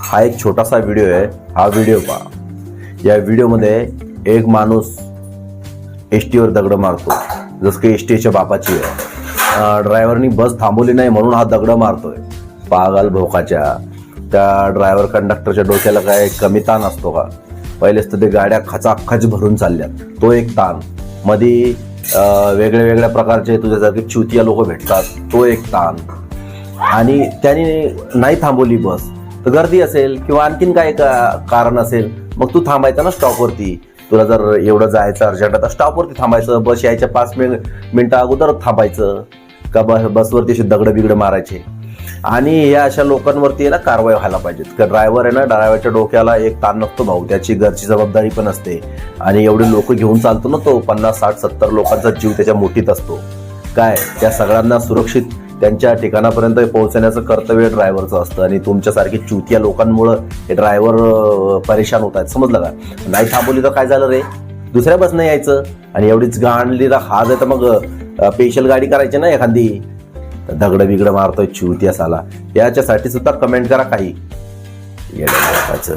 हा एक छोटासा व्हिडिओ आहे. हा व्हिडिओ पहा. या व्हिडिओमध्ये एक माणूस एसटीवर दगड मारतो, जसं की एसटीच्या बापाची आहे. ड्रायव्हरनी बस थांबवली नाही म्हणून हा दगड मारतोय. पागल भोकाच्या. त्या ड्रायव्हर कंडक्टरच्या डोक्याला काय कमी ताण असतो का? पहिलेच तर ते गाड्या खचाखच भरून चालल्यात, तो एक ताण. मध्ये वेगळ्या वेगळ्या प्रकारचे तुझ्यासारखे चुतिया लोक भेटतात, तो एक ताण. आणि त्याने नाही थांबवली बस तर गर्दी असेल किंवा आणखीन काय कारण असेल, मग तू थांबायचं ना स्टॉपवरती. तुला जर एवढं जायचं अर्जंट तर स्टॉपवरती थांबायचं. बस यायच्या 5 मिनिटं अगोदर थांबायचं का? बसवरती असे दगड बिगड मारायचे. आणि या अशा लोकांवरती आहे ना कारवाई व्हायला पाहिजे. का ड्रायव्हर आहे ना, ड्रायव्हरच्या डोक्याला एक ताण नसतो भाऊ, त्याची घरची जबाबदारी पण असते. आणि एवढे लोक घेऊन चालतो ना तो, 50, 60, 70 लोकांचा जीव त्याच्या मुठीत असतो. काय त्या सगळ्यांना सुरक्षित त्यांच्या ठिकाणापर्यंत पोहोचण्याचं कर्तव्य ड्रायव्हरचं असतं. आणि तुमच्यासारखी चुतिया लोकांमुळं हे ड्रायव्हर परेशान होत आहेत, समजलं का? नाही थांबवली तर काय झालं रे? दुसऱ्या बस नाही यायचं. आणि एवढीच गाणली तर हाज आहे तर मग स्पेशल गाडी करायची ना एखादी. दगड बिगड मारतोय चुतिया साला. याच्यासाठी सुद्धा कमेंट करा काही येड्याचं.